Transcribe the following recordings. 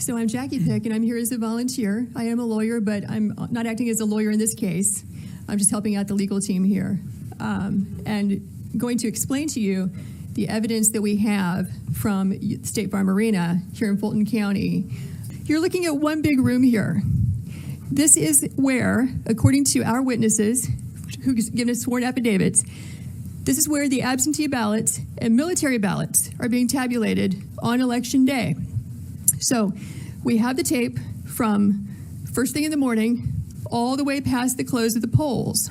So I'm Jackie Pick, and I'm here as a volunteer. I am a lawyer, but I'm not acting as a lawyer in this case. I'm just helping out the legal team here. And going to explain to you the evidence that we have from State Farm Arena here in Fulton County. You're looking at one big room here. This is where, according to our witnesses, who've given us sworn affidavits, this is where the absentee ballots and military ballots are being tabulated on Election Day. So we have the tape from first thing in the morning all the way past the close of the polls.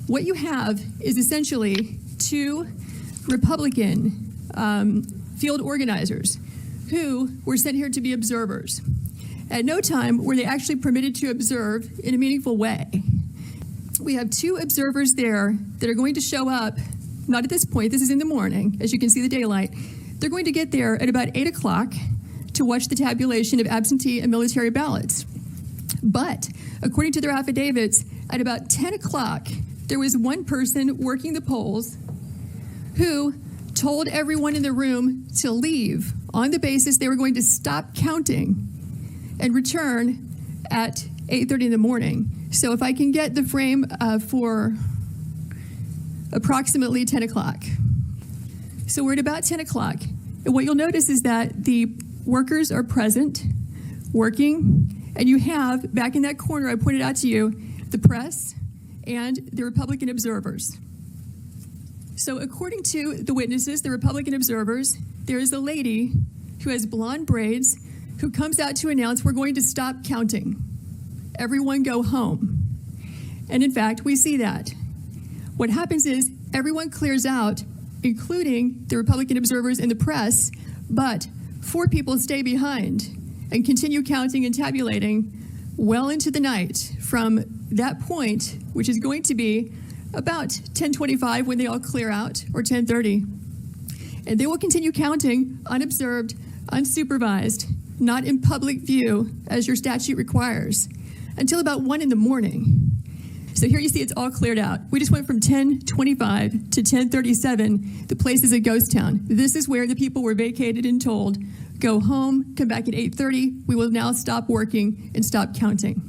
What you have is essentially two Republican field organizers who were sent here to be observers. At no time were they actually permitted to observe in a meaningful way. We have two observers there that are going to show up, not at this point, this is in the morning, as you can see the daylight. They're going to get there at about 8 o'clock to watch the tabulation of absentee and military ballots. But according to their affidavits, at about 10 o'clock, there was one person working the polls who told everyone in the room to leave on the basis they were going to stop counting and return at 8:30 in the morning. So if I can get the frame for approximately 10 o'clock. So we're at about 10 o'clock. And what you'll notice is that the workers are present, working, and you have, back in that corner I pointed out to you, the press and the Republican observers. So according to the witnesses, the Republican observers, there is a lady who has blonde braids who comes out to announce we're going to stop counting. Everyone go home. And in fact, we see that. What happens is everyone clears out, including the Republican observers and the press, but 4 people stay behind and continue counting and tabulating well into the night from that point, which is going to be about 10:25 when they all clear out, or 10:30. And they will continue counting unobserved, unsupervised, not in public view as your statute requires, until about 1 in the morning. So here you see it's all cleared out. We just went from 10:25 to 10:37. The place is a ghost town. This is where the people were vacated and told, go home, come back at 8:30. We will now stop working and stop counting.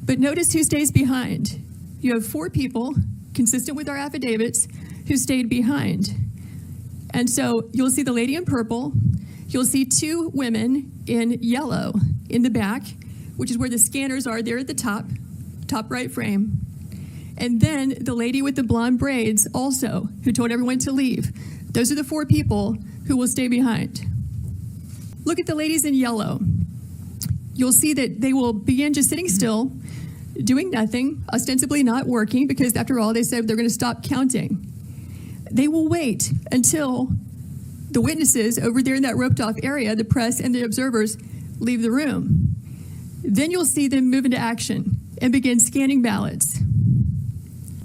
But notice who stays behind. You have 4 people, consistent with our affidavits, who stayed behind. And so you'll see the lady in purple. You'll see 2 women in yellow in the back, which is where the scanners are there at the top right frame. And then the lady with the blonde braids also, who told everyone to leave. Those are the 4 people who will stay behind. Look at the ladies in yellow. You'll see that they will begin just sitting still, doing nothing, ostensibly not working, because after all, they said they're going to stop counting. They will wait until the witnesses over there in that roped off area, the press and the observers, leave the room. Then you'll see them move into action and begin scanning ballots.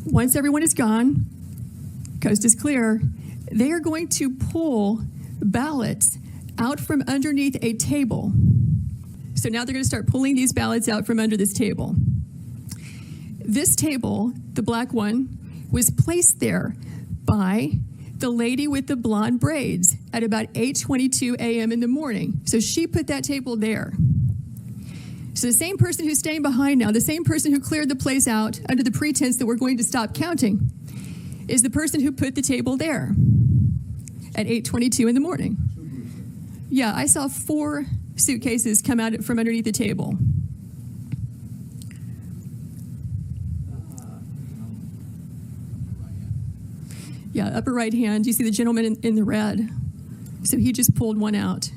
Once everyone is gone, coast is clear, they are going to pull ballots out from underneath a table. So now they're going to start pulling these ballots out from under this table. This table, the black one, was placed there by the lady with the blonde braids at about 8:22 a.m. in the morning. So she put that table there. So the same person who's staying behind now, the same person who cleared the place out under the pretense that we're going to stop counting, is the person who put the table there at 8:22 in the morning. Yeah, I saw 4 suitcases come out from underneath the table. Yeah, upper right hand, you see the gentleman in the red. So he just pulled one out.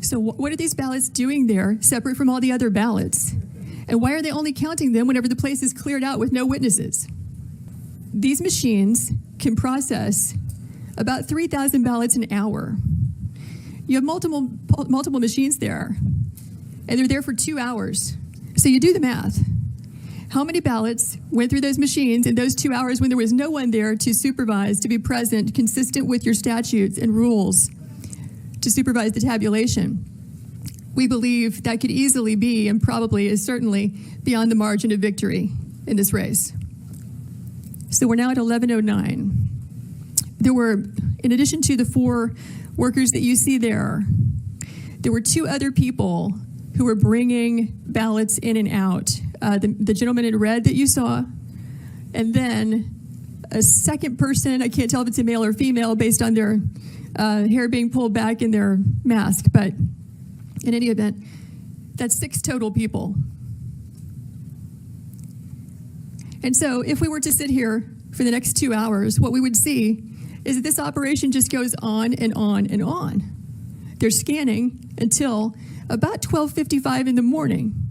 So what are these ballots doing there, separate from all the other ballots? And why are they only counting them whenever the place is cleared out with no witnesses? These machines can process about 3,000 ballots an hour. You have multiple machines there, and they're there for 2 hours. So you do the math. How many ballots went through those machines in those 2 hours when there was no one there to supervise, to be present, consistent with your statutes and rules, to supervise the tabulation? We believe that could easily be, and probably is certainly, beyond the margin of victory in this race. So we're now at 11:09. There were, in addition to the 4 workers that you see there were 2 other people who were bringing ballots in and out. The gentleman in red that you saw, and then a second person. I can't tell if it's a male or female based on their hair being pulled back in their mask, but in any event, that's 6 total people. And so if we were to sit here for the next 2 hours, what we would see is that this operation just goes on and on and on. They're scanning until about 12:55 in the morning.